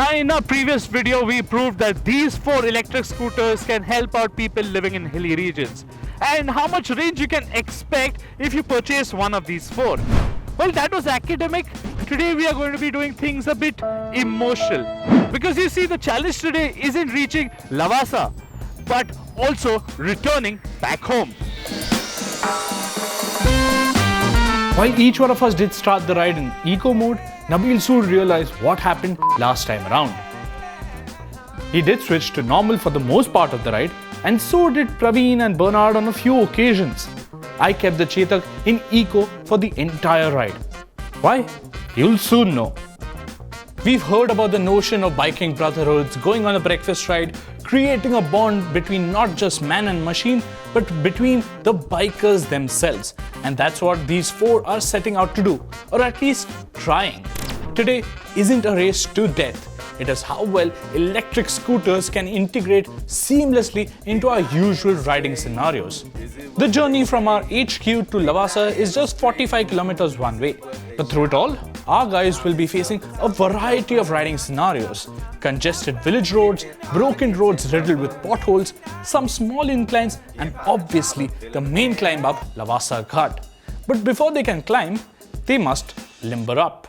Now in our previous video we proved that these 4 electric scooters can help out people living in hilly regions, and how much range you can expect if you purchase one of these 4. Well, that was academic. Today we are going to be doing things a bit emotional, because you see the challenge today isn't reaching Lavasa but also returning back home. While each one of us did start the ride in eco mode, Nabil soon realized what happened last time around. He did switch to normal for the most part of the ride, and so did Praveen and Bernard on a few occasions. I kept the Chetak in eco for the entire ride. Why? You'll soon know. We've heard about the notion of biking brotherhoods, going on a breakfast ride, creating a bond between not just man and machine, but between the bikers themselves. And that's what these 4 are setting out to do, or at least trying. Today isn't a race to death. It is how well electric scooters can integrate seamlessly into our usual riding scenarios. The journey from our HQ to Lavasa is just 45 kilometers one way. But through it all, our guys will be facing a variety of riding scenarios. Congested village roads, broken roads riddled with potholes, some small inclines, and obviously the main climb up Lavasa Ghat. But before they can climb, they must limber up.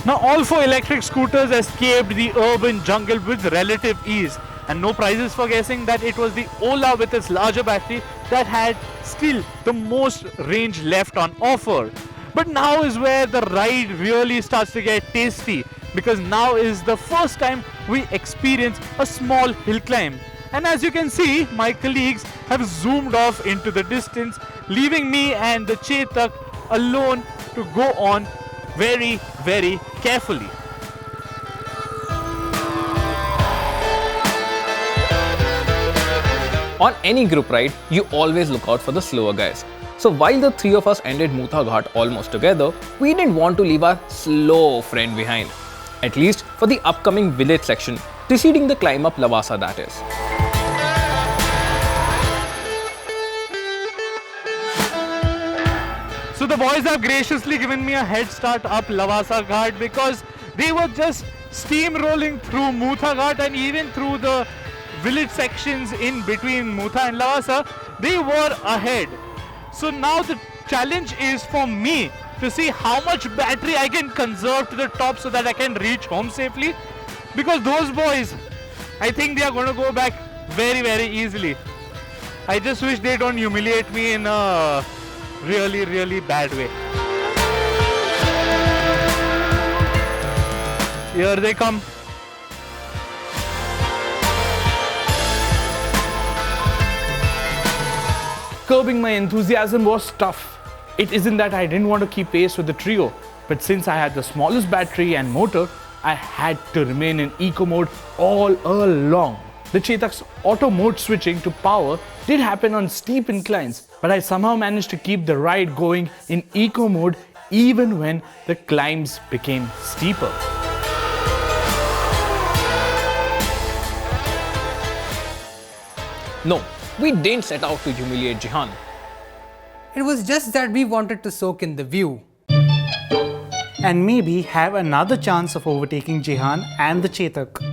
Now all 4 electric scooters escaped the urban jungle with relative ease, and no prizes for guessing that it was the Ola with its larger battery that had still the most range left on offer. But now is where the ride really starts to get tasty, because now is the first time we experience a small hill climb. And as you can see, my colleagues have zoomed off into the distance, leaving me and the Chetak alone to go on very, very carefully. On any group ride, you always look out for the slower guys. So while the 3 of us ended Mutha Ghat almost together, we didn't want to leave our slow friend behind. At least for the upcoming village section, preceding the climb up Lavasa, that is. So the boys have graciously given me a head start up Lavasa Ghat, because they were just steamrolling through Mutha Ghat and even through the village sections in between Mutha and Lavasa. They were ahead. So now the challenge is for me to see how much battery I can conserve to the top so that I can reach home safely, because those boys, I think they are going to go back very, very easily. I just wish they don't humiliate me in a really, really bad way. Here they come. Curbing my enthusiasm was tough. It isn't that I didn't want to keep pace with the trio, but since I had the smallest battery and motor, I had to remain in eco mode all along. The Chetak's auto mode switching to power did happen on steep inclines, but I somehow managed to keep the ride going in eco mode even when the climbs became steeper. No, we didn't set out to humiliate Jihan. It was just that we wanted to soak in the view and maybe have another chance of overtaking Jihan and the Chetak.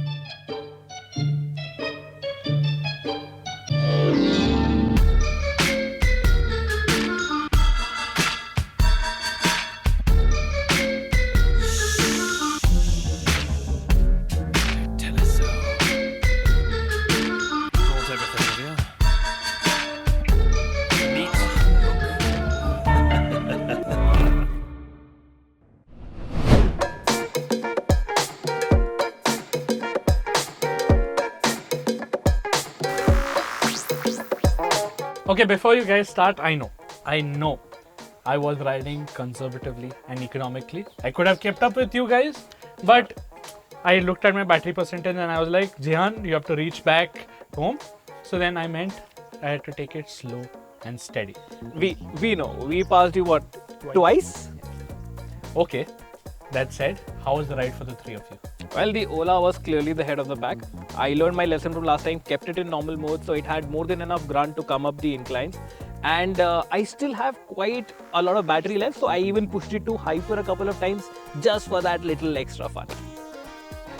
Okay, before you guys start, I know I was riding conservatively and economically. I could have kept up with you guys, but I looked at my battery percentage and I was like, Jihan, you have to reach back home. So then I had to take it slow and steady. We know. We passed you what? Twice? Okay, that said, how was the ride for the 3 of you? Well, the Ola was clearly the head of the pack. I learned my lesson from last time, kept it in normal mode, so it had more than enough grunt to come up the inclines. and I still have quite a lot of battery left, so I even pushed it to hyper a couple of times just for that little extra fun.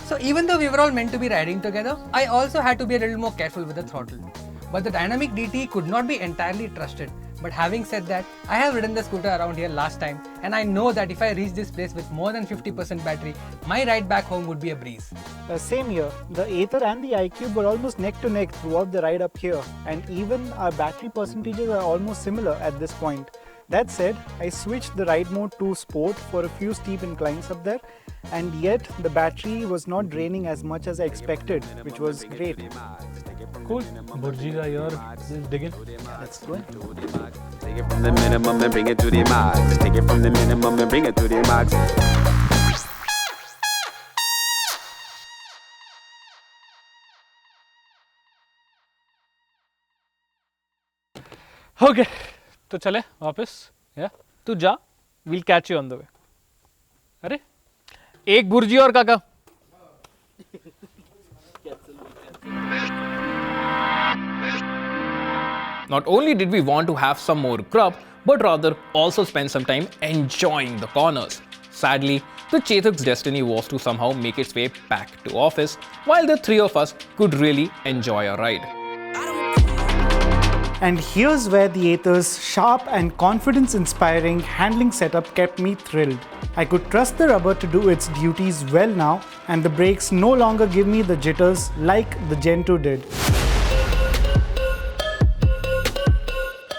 So even though we were all meant to be riding together, I also had to be a little more careful with the throttle. But the dynamic DT could not be entirely trusted. But having said that, I have ridden the scooter around here last time, and I know that if I reach this place with more than 50% battery, my ride back home would be a breeze. Same here. The Ather and the iQube were almost neck to neck throughout the ride up here, and even our battery percentages are almost similar at this point. That said, I switched the ride mode to Sport for a few steep inclines up there, and yet the battery was not draining as much as I expected, which was great. Cool. Bhurji are here. Let's dig in. Let's go. Take it from the minimum and bring it to the max. Take it from the minimum and bring it to the max. Okay. तो चले वापस. Yeah. तू जा, we'll catch you on the way. अरे एक भुर्जी और काका. Not only did we want to have some more grub, but rather also spend some time enjoying the corners. Sadly, the Chetak's destiny was to somehow make its way back to office, while the three of us could really enjoy our ride. And here's where the Ather's sharp and confidence-inspiring handling setup kept me thrilled. I could trust the rubber to do its duties well now, and the brakes no longer give me the jitters like the Gen 2 did.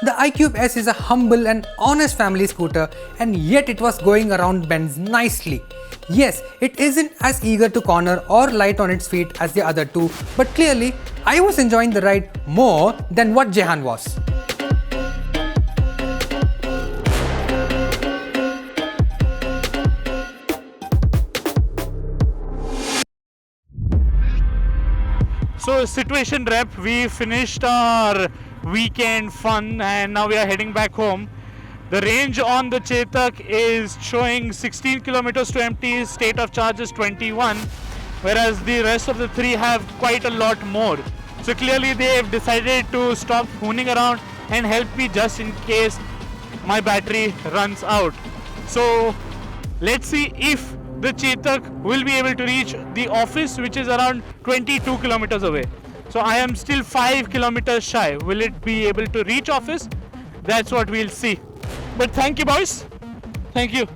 The iQube S is a humble and honest family scooter, and yet it was going around bends nicely. Yes, it isn't as eager to corner or light on its feet as the other two, but clearly I was enjoying the ride more than what Jehan was. So situation rep, we finished our weekend fun and now we are heading back home. The range on the Chetak is showing 16 kilometers to empty, state of charge is 21, whereas the rest of the three have quite a lot more. So clearly they have decided to stop fooling around and help me just in case my battery runs out. So let's see if the Chetak will be able to reach the office, which is around 22 kilometers away. So I am still 5 kilometers shy. Will it be able to reach office? That's what we'll see. But thank you, boys. Thank you.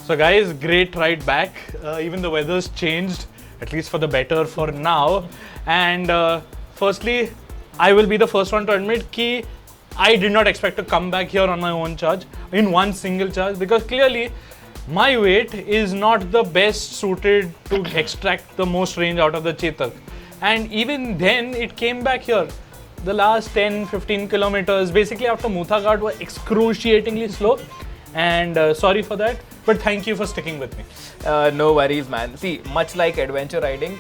So guys, great ride back. Even the weather's changed, at least for the better for now. And firstly, I will be the first one to admit that I did not expect to come back here on my own charge, in one single charge, because clearly my weight is not the best suited to extract the most range out of the Chetak. And even then, it came back here. The last 10-15 kilometers, basically after Mutha Ghat, were excruciatingly slow. And sorry for that, but thank you for sticking with me. No worries, man. See, much like adventure riding,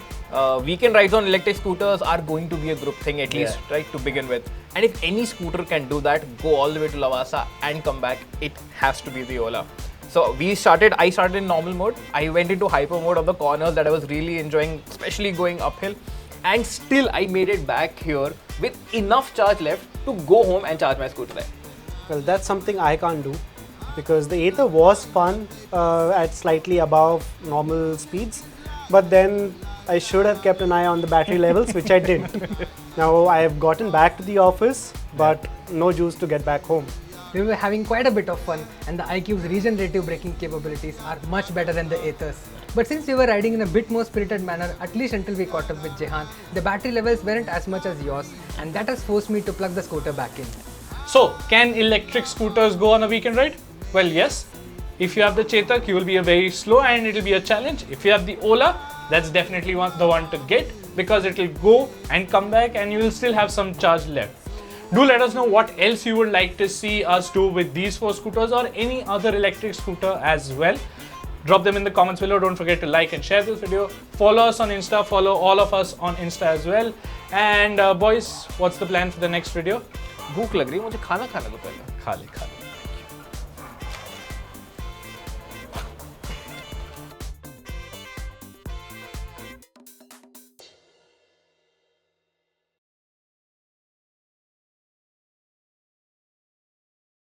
weekend rides on electric scooters are going to be a group thing, at least, right, to begin with. And if any scooter can do that, go all the way to Lavasa and come back, it has to be the Ola. So I started in normal mode. I went into hyper mode of the corners that I was really enjoying, especially going uphill. And still I made it back here with enough charge left to go home and charge my scooter there. Well, that's something I can't do, because the Ather was fun at slightly above normal speeds, but then I should have kept an eye on the battery levels, which I did. Now I have gotten back to the office, but no juice to get back home. We were having quite a bit of fun, and the iQube's regenerative braking capabilities are much better than the Ather's. But since we were riding in a bit more spirited manner, at least until we caught up with Jehan, the battery levels weren't as much as yours, and that has forced me to plug the scooter back in. So, can electric scooters go on a weekend ride? Well, yes. If you have the Chetak, you will be a very slow and it will be a challenge. If you have the Ola, that's definitely the one to get, because it will go and come back and you will still have some charge left. Do let us know what else you would like to see us do with these 4 scooters or any other electric scooter as well. Drop them in the comments below. Don't forget to like and share this video. Follow us on Insta. Follow all of us on Insta as well. And boys, what's the plan for the next video? भूख लग रही है मुझे, खाना खाने को पहले. खा ले.